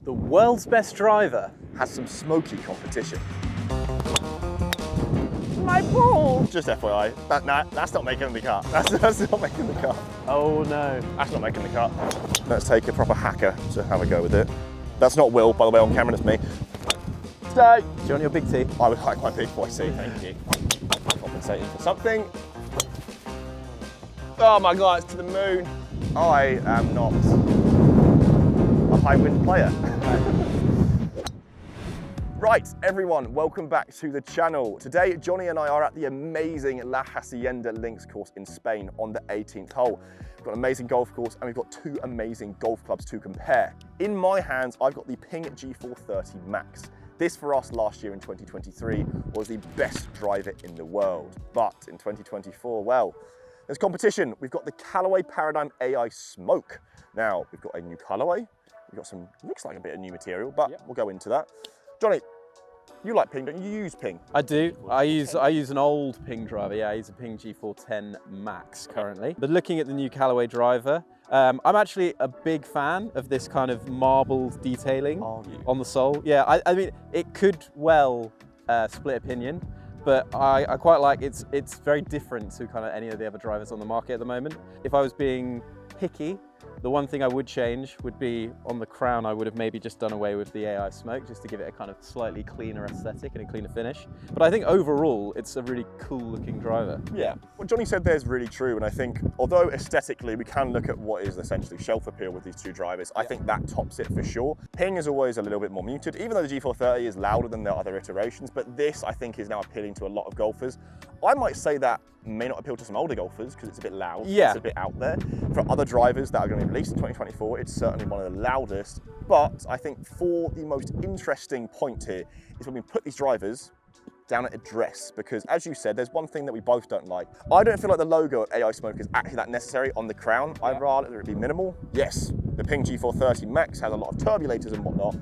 The world's best driver has some smoky competition. My ball! Just FYI, that's not making the cut. That's not making the cut. Oh no. That's not making the cut. Let's take a proper hacker to have a go with it. That's not Will, by the way, on camera, it's me. Stay. Do you want your big T? I would like my big boy C, thank you. Compensating for something. Oh my God, it's to the moon. I am not a high wind player. Right, everyone, welcome back to the channel. Today, Johnny and I are at the amazing La Hacienda Links course in Spain on the 18th hole. We've got an amazing golf course and we've got two amazing golf clubs to compare. In my hands, I've got the PING G430 Max. This for us last year in 2023 was the best driver in the world. But in 2024, well, there's competition. We've got the Callaway Paradym Ai Smoke. Now, we've got a new colorway. We've got some, looks like a bit of new material, but We'll go into that. Johnny, you like PING, don't you? You use PING? I do. I use an old PING driver. Yeah, I use a PING G430 Max currently. But looking at the new Callaway driver, I'm actually a big fan of this kind of marbled detailing on the sole. Yeah, I mean, it could well split opinion, but I quite like it's very different to kind of any of the other drivers on the market at the moment. If I was being picky, the one thing I would change would be on the crown. I would have maybe just done away with the AI Smoke just to give it a kind of slightly cleaner aesthetic and a cleaner finish. But I think overall, it's a really cool looking driver. Yeah, what Johnny said there is really true. And I think, although aesthetically, we can look at what is essentially shelf appeal with these two drivers, I think that tops it for sure. PING is always a little bit more muted, even though the G430 is louder than the other iterations, but this I think is now appealing to a lot of golfers. I might say that may not appeal to some older golfers because it's a bit loud, it's a bit out there. For other drivers that are going to be released in 2024, it's certainly one of the loudest. But I think for the most interesting point here is when we put these drivers down at address, because as you said, there's one thing that we both don't like. I don't feel like the logo of AI Smoke is actually that necessary on the crown. I'd rather it be minimal. Yes, the PING G430 Max has a lot of turbulators and whatnot,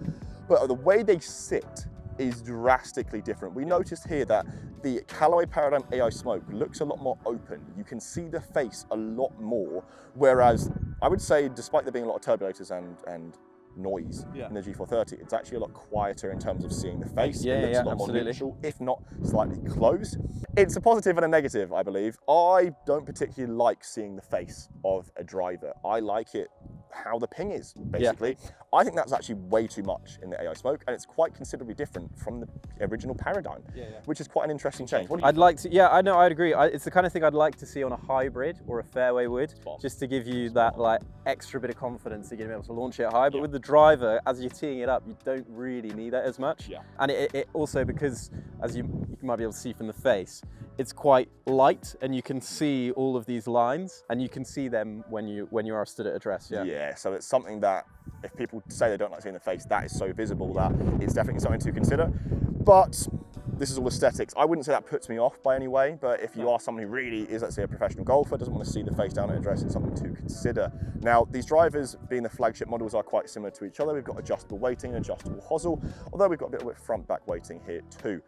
but the way they sit is drastically different. We noticed here that the Callaway Paradym Ai Smoke looks a lot more open. You can see the face a lot more, whereas I would say, despite there being a lot of turbulators and noise in the G430, it's actually a lot quieter in terms of seeing the face. It looks a lot more neutral, if not slightly closed. It's a positive and a negative, I believe. I don't particularly like seeing the face of a driver. I like it how the PING is, basically. I think that's actually way too much in the AI Smoke, and it's quite considerably different from the original Paradym, which is quite an interesting change. I'd like to, I know, I'd agree. It's the kind of thing I'd like to see on a hybrid or a fairway wood, just to give you that like extra bit of confidence that you're going to be able to launch it high. But with the driver, as you're teeing it up, you don't really need that as much. And it also, because as you might be able to see from the face, it's quite light and you can see all of these lines and you can see them when you are stood at address. Yeah, so it's something that if people say they don't like seeing the face, that is so visible that it's definitely something to consider. But this is all aesthetics. I wouldn't say that puts me off by any way, but if you are someone who really is, let's say, a professional golfer, doesn't want to see the face down at address, it's something to consider. Now, these drivers, being the flagship models, are quite similar to each other. We've got adjustable weighting and adjustable hosel, although we've got a bit of front-back weighting here too.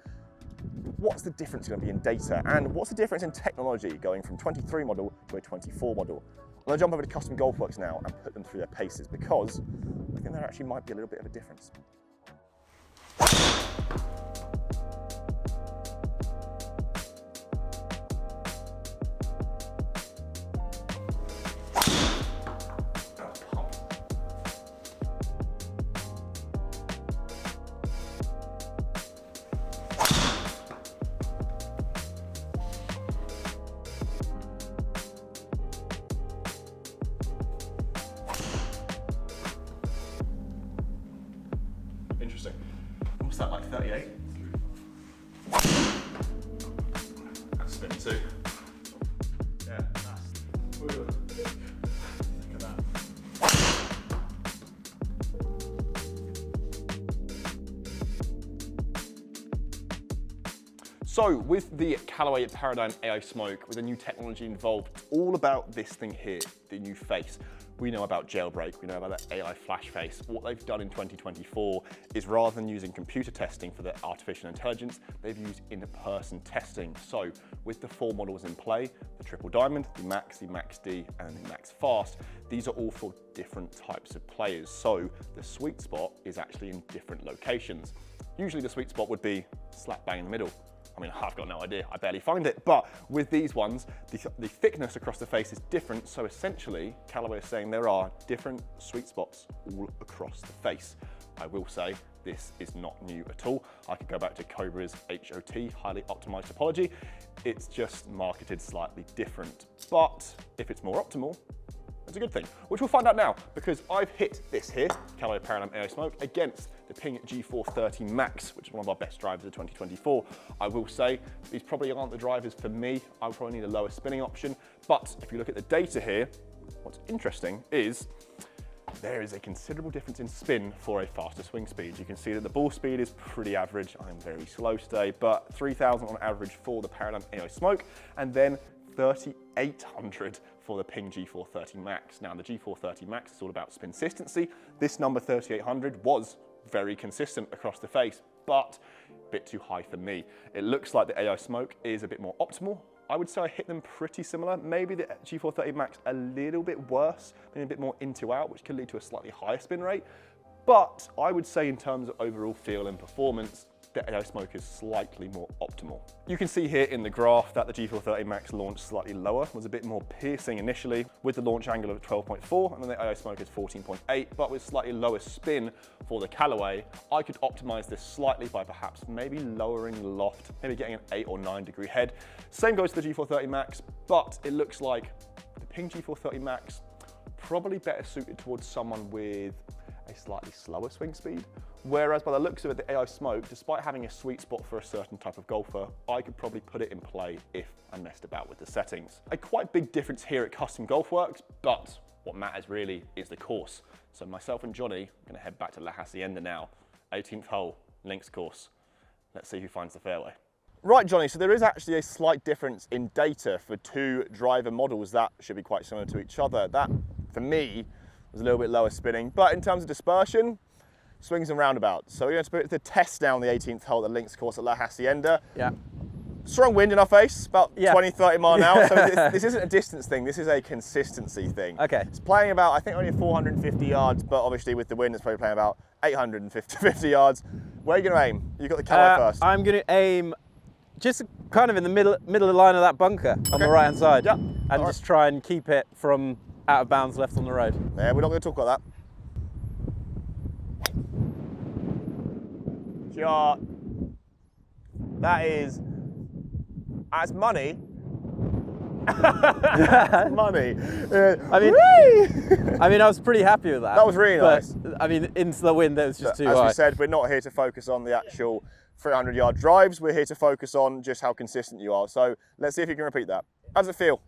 What's the difference going to be in data, and what's the difference in technology going from 23 model to a 24 model? I'm going to jump over to Custom Golfworks now and put them through their paces, because I think there actually might be a little bit of a difference. Interesting. What's that, like 38? That's spin too. Yeah, nice. Look at that. So with the Callaway Paradym Ai Smoke, with the new technology involved, it's all about this thing here, the new face. We know about jailbreak, we know about that AI flash face. What they've done in 2024 is rather than using computer testing for the artificial intelligence, they've used in-person testing. So with the 4 models in play, the Triple Diamond, the Max D, and the Max Fast, these are all for different types of players. So the sweet spot is actually in different locations. Usually the sweet spot would be slap bang in the middle. I mean, I've got no idea, I barely find it, but with these ones, the thickness across the face is different, so essentially, Callaway is saying there are different sweet spots all across the face. I will say, this is not new at all. I could go back to Cobra's HOT, highly optimized topology. It's just marketed slightly different, but if it's more optimal, it's a good thing, which we'll find out now, because I've hit this here, Callaway Paradym Ai Smoke, against the PING G430 Max, which is one of our best drivers of 2024. I will say, these probably aren't the drivers for me. I would probably need a lower spinning option, but if you look at the data here, what's interesting is there is a considerable difference in spin for a faster swing speed. You can see that the ball speed is pretty average. I'm very slow today, but 3,000 on average for the Paradym Ai Smoke, and then 3,800 for the PING G430 Max. Now the G430 Max is all about spin consistency. This number 3,800 was very consistent across the face, but a bit too high for me. It looks like the AI Smoke is a bit more optimal. I would say I hit them pretty similar. Maybe the G430 Max a little bit worse, maybe a bit more into out, which could lead to a slightly higher spin rate. But I would say in terms of overall feel and performance, the AI Smoke is slightly more optimal. You can see here in the graph that the G430 Max launched slightly lower, was a bit more piercing initially with the launch angle of 12.4, and then the AI Smoke is 14.8, but with slightly lower spin for the Callaway, I could optimize this slightly by perhaps maybe lowering loft, maybe getting an 8 or 9 degree head. Same goes to the G430 Max, but it looks like the PING G430 Max probably better suited towards someone with a slightly slower swing speed. Whereas by the looks of it, the AI Smoke, despite having a sweet spot for a certain type of golfer, I could probably put it in play if I messed about with the settings. A quite big difference here at Custom Golf Works, but what matters really is the course. So myself and Johnny are gonna head back to La Hacienda now. 18th hole, links course. Let's see who finds the fairway. Right, Johnny, so there is actually a slight difference in data for 2 driver models that should be quite similar to each other. That, for me, was a little bit lower spinning, but in terms of dispersion, swings and roundabouts. So we're going to put the test down the 18th hole at the links course at La Hacienda. Yeah. Strong wind in our face, about 20, 30 mile an hour. So this isn't a distance thing, this is a consistency thing. Okay. It's playing about, I think only 450 yards, but obviously with the wind it's probably playing about 850 yards. Where are you going to aim? You've got the Callaway first. I'm going to aim just kind of in the middle of the line of that bunker on the right hand side. Yeah. And just try and keep it from out of bounds left on the road. Yeah, we're not going to talk about that. Shot. That is, that's money. That's money. I mean, I was pretty happy with that. That was really nice. I mean, into the wind, that was just too high. As we said, we're not here to focus on the actual 300-yard drives. We're here to focus on just how consistent you are. So let's see if you can repeat that. How does it feel?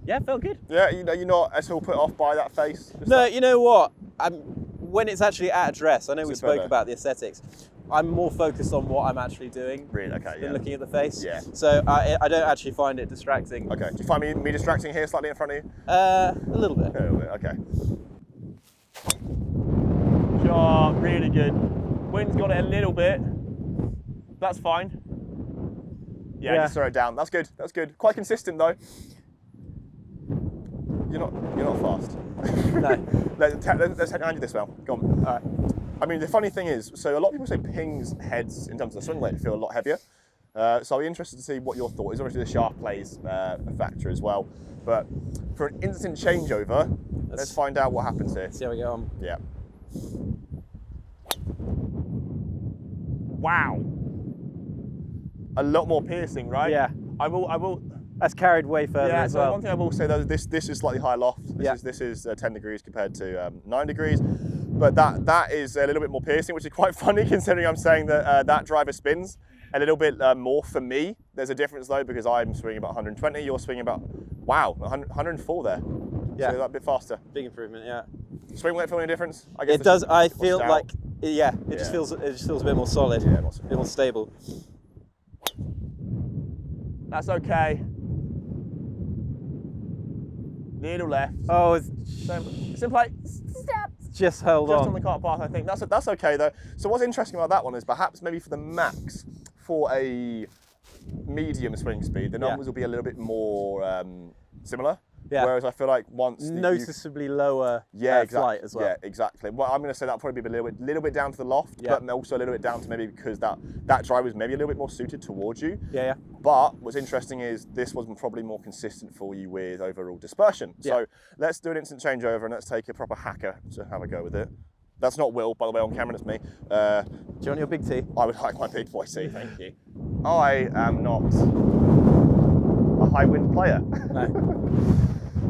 Yeah, it felt good. Yeah, you're not at all put off by that face? No, you know what? When it's actually at address, I know we spoke about the aesthetics. I'm more focused on what I'm actually doing than looking at the face. Yeah. So I don't actually find it distracting. Okay. Do you find me distracting here slightly in front of you? A little bit. A little bit, okay. Shot, really good. Wind's got it a little bit. That's fine. Yeah, just throw it down. That's good, that's good. Quite consistent though. You're not fast. No. Let's hand you this well. Go on. All right. I mean, the funny thing is, so a lot of people say Ping's heads, in terms of the swing weight, feel a lot heavier. So I'll be interested to see what your thought is. Obviously, the shaft plays a factor as well. But for an instant changeover, let's find out what happens here. See how we go on. Yeah. Wow. A lot more piercing, right? Yeah. I will. That's carried way further as well. One thing I will say though, this is slightly higher loft. This is 10 degrees compared to 9 degrees. But that is a little bit more piercing, which is quite funny considering I'm saying that that driver spins a little bit more for me. There's a difference though, because I'm swinging about 120, you're swinging about, wow, 104 there. Yeah. So that bit faster. Big improvement, yeah. Swing weight feel any difference? I guess it does. I feel like, it just feels a bit more solid. Yeah, a bit more stable. That's okay. little left. Oh, it's It's in play. just held Just on. on the cart path, I think. That's okay though. So what's interesting about that one is perhaps maybe for the max, for a medium swing speed, the numbers will be a little bit more similar. Yeah. Whereas I feel like once noticeably lower flight as well. Yeah, exactly. Well, I'm going to say that'll probably be a little bit down to the loft, but also a little bit down to maybe because that drive was maybe a little bit more suited towards you. Yeah. But what's interesting is this was probably more consistent for you with overall dispersion. So let's do an instant changeover and let's take a proper hacker to have a go with it. That's not Will, by the way, on camera, it's me. Do you want your big T? I would like my big boy T, thank you. I am not a high wind player. No.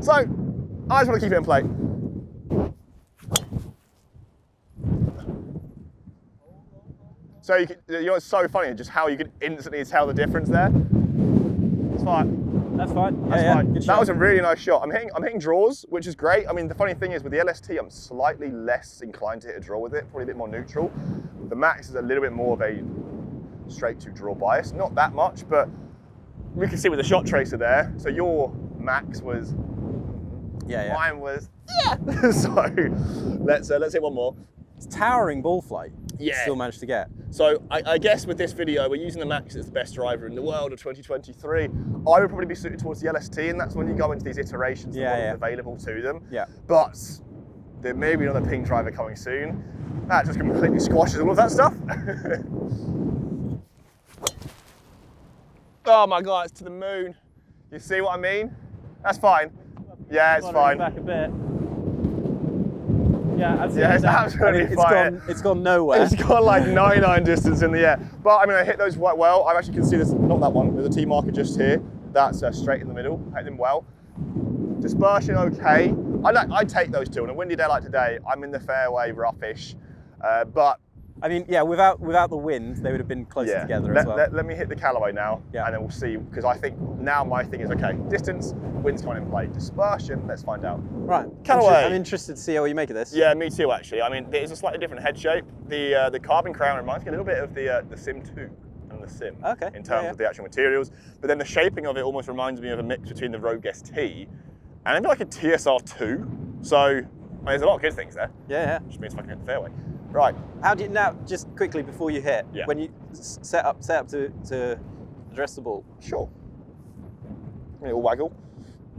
So, I just want to keep it in play. So, you know what's so funny, just how you can instantly tell the difference there. It's fine. That's fine. That's fine. Good That shot. was a really nice shot. I'm hitting draws, which is great. I mean, the funny thing is with the LST, I'm slightly less inclined to hit a draw with it, probably a bit more neutral. The Max is a little bit more of a straight to draw bias. Not that much, but we can see with the shot tracer there. So your Max was, mine was, So let's hit one more. It's towering ball flight. Yeah. Still managed to get. So I guess with this video, we're using the Max as the best driver in the world of 2023. I would probably be suited towards the LST, and that's when you go into these iterations of what is available to them. Yeah. But there may be another PING driver coming soon. That just completely squashes all of that stuff. Oh my God, it's to the moon. You see what I mean? That's fine. Yeah, it's fine. Back a bit. Yeah, it's absolutely fine. It's gone nowhere. It's got like 99 distance in the air. But I mean, I hit those quite well. I actually can see this, not that one, there's a T marker just here. That's straight in the middle, hit them well. Dispersion, okay. I take those two. On a windy day like today, I'm in the fairway, roughish. But I mean, yeah, without the wind, they would have been closer together as well. Let me hit the Callaway now, and then we'll see, because I think now my thing is, okay, distance, wind's coming in play. Dispersion, let's find out. Right, Callaway. I'm interested to see what you make of this. Yeah, me too, actually. I mean, it's a slightly different head shape. The carbon crown reminds me a little bit of the Sim 2 and the Sim in terms of the actual materials. But then the shaping of it almost reminds me of a mix between the Rogue ST and maybe like a TSR 2. So, I mean, there's a lot of good things there. Yeah. Which means I can hit the fairway. Right. How do you, now, just quickly before you hit, Yeah. when you set up to address the ball? Sure. A little waggle.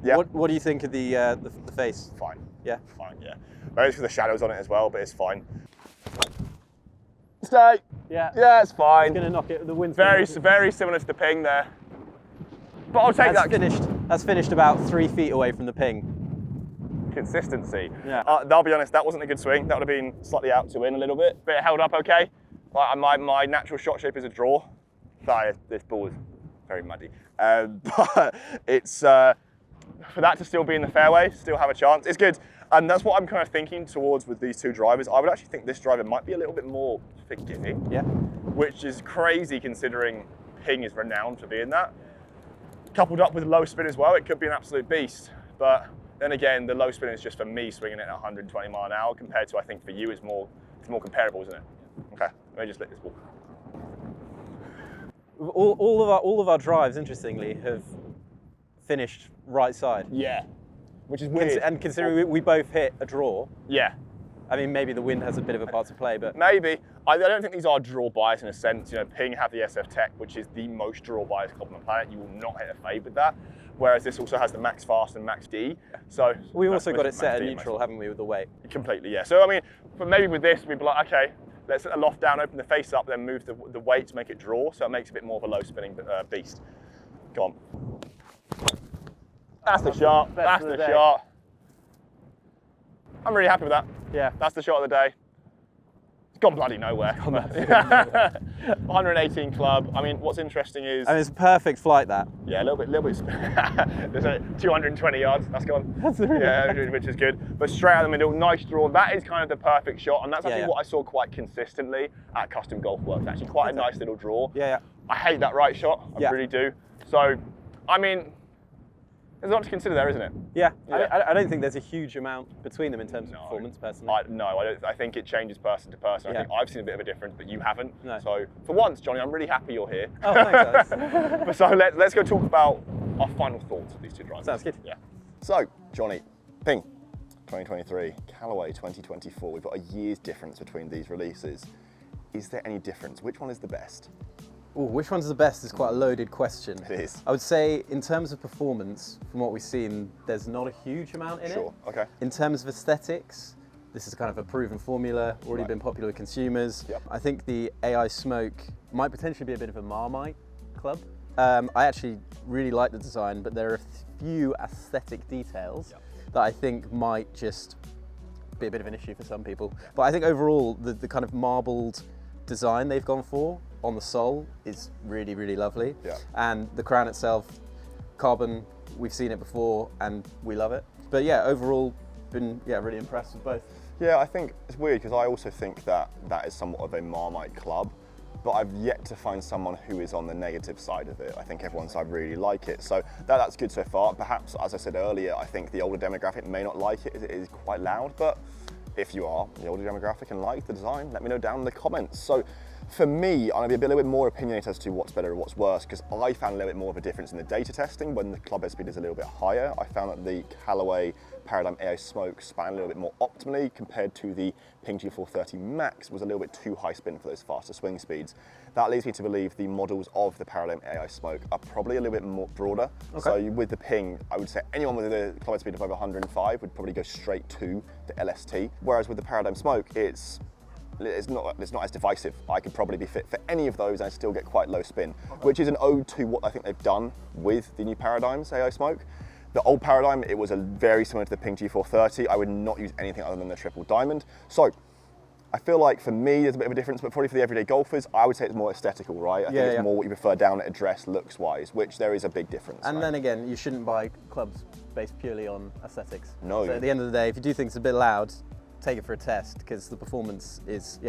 Yeah. What do you think of the face? Fine. Yeah. Fine, yeah. Maybe it's with the shadows on it as well, but it's fine. Stay. Yeah. Yeah, it's fine. It's going to knock it, the wind's very similar to the PING there. But I'll take that. That's finished about 3 feet away from the PING. Consistency. Yeah. I'll be honest, that wasn't a good swing. That would have been slightly out to in a little bit, but it held up okay. My natural shot shape is a draw. Sorry, this ball is very muddy. But it's, for that to still be in the fairway, still have a chance, it's good. And that's what I'm kind of thinking towards with these two drivers. I would actually think this driver might be a little bit more forgiving. Yeah. Which is crazy considering PING is renowned for being that. Coupled up with low spin as well, it could be an absolute beast. But then again, the low spin is just for me swinging it at 120 mile an hour compared to, I think for you, it's more comparable, isn't it? Okay, let me just let this ball. All of our drives, interestingly, have finished right side. Yeah, which is weird. And considering we both hit a draw. Yeah. I mean, maybe the wind has a bit of a part to play, but maybe. I don't think these are draw bias in a sense. You know, PING have the SF Tech, which is the most draw bias club on the planet. You will not hit a fade with that. Whereas this also has the Max Fast and Max D. So we've also got it set at neutral, haven't we, with the weight? Completely, yeah. So I mean, but maybe with this, we'd be like, okay, let's set the loft down, open the face up, then move the weight to make it draw. So it makes it a bit more of a low spinning beast. Go on. That's the shot. That's the shot. I'm really happy with that. Yeah. That's the shot of the day. It's gone bloody nowhere. 118 club. I mean, what's interesting is... I mean, it's a perfect flight, that. Yeah, a little bit. There's a 220 yards, that's gone. That's really nice. Which is good. But straight out the middle, nice draw. That is kind of the perfect shot, and that's actually what I saw quite consistently at Custom Golf Works. Actually quite a nice little draw. Yeah. I hate that right shot, I really do. So, I mean, there's a lot to consider there, isn't it? Yeah. I don't think there's a huge amount between them in terms of performance, personally. I think it changes person to person. I think I've seen a bit of a difference, but you haven't. No. So, for once, Johnny, I'm really happy you're here. Oh, thanks, Alex. So let's go talk about our final thoughts of these two drivers. Sounds good. Yeah. So, Johnny, Ping 2023, Callaway 2024. We've got a year's difference between these releases. Is there any difference? Which one is the best? Ooh, which one's the best is quite a loaded question. It is. I would say in terms of performance, from what we've seen, there's not a huge amount in it. Sure, okay. In terms of aesthetics, this is kind of a proven formula, already Right. been popular with consumers. Yep. I think the AI Smoke might potentially be a bit of a Marmite club. I actually really like the design, but there are a few aesthetic details that I think might just be a bit of an issue for some people. But I think overall, the kind of marbled design they've gone for on the sole is really, really lovely. Yeah. And the crown itself, carbon, we've seen it before and we love it. But yeah, overall, been really impressed with both. Yeah, I think it's weird because I also think that is somewhat of a Marmite club, but I've yet to find someone who is on the negative side of it. I think everyone's I really like it. So that's good so far. Perhaps, as I said earlier, I think the older demographic may not like it as it is quite loud, but if you are the older demographic and like the design, let me know down in the comments. So for me, I'm gonna be a little bit more opinionated as to what's better and what's worse, because I found a little bit more of a difference in the data testing when the club head speed is a little bit higher. I found that the Callaway Paradym Ai Smoke span a little bit more optimally compared to the PING G430 Max was a little bit too high spin for those faster swing speeds. That leads me to believe the models of the Paradym Ai Smoke are probably a little bit more broader. Okay. So with the Ping, I would say anyone with a club head speed of over 105 would probably go straight to the LST. Whereas with the Paradym Smoke, it's not as divisive. I could probably be fit for any of those and still get quite low spin, which is an ode to what I think they've done with the new Paradyms Ai Smoke. The old Paradym, it was very similar to the PING G430. I would not use anything other than the triple diamond. So I feel like for me, there's a bit of a difference, but probably for the everyday golfers, I would say it's more aesthetical, right? I think it's more what you prefer down at address looks-wise, which there is a big difference. And then again, you shouldn't buy clubs based purely on aesthetics. No. So at the end of the day, if you do think it's a bit loud, take it for a test, because the performance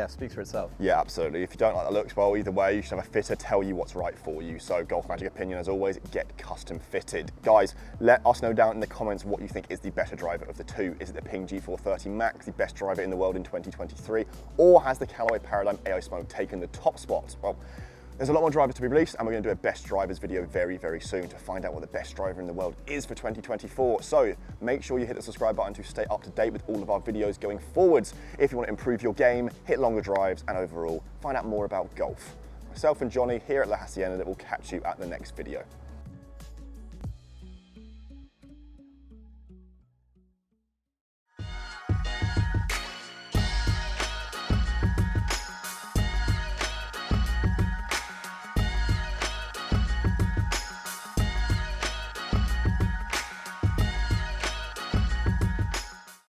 speaks for itself. Yeah, absolutely. If you don't like the looks, well, either way, you should have a fitter tell you what's right for you. So Golf Magic opinion, as always, get custom fitted. Guys, let us know down in the comments what you think is the better driver of the two. Is it the PING G430 Max, the best driver in the world in 2023, or has the Callaway Paradym Ai Smoke taken the top spot? Well, there's a lot more drivers to be released, and we're going to do a best drivers video very, very soon to find out what the best driver in the world is for 2024. So make sure you hit the subscribe button to stay up to date with all of our videos going forwards. If you want to improve your game, hit longer drives, and overall, find out more about golf. Myself and Johnny here at La Hacienda will catch you at the next video.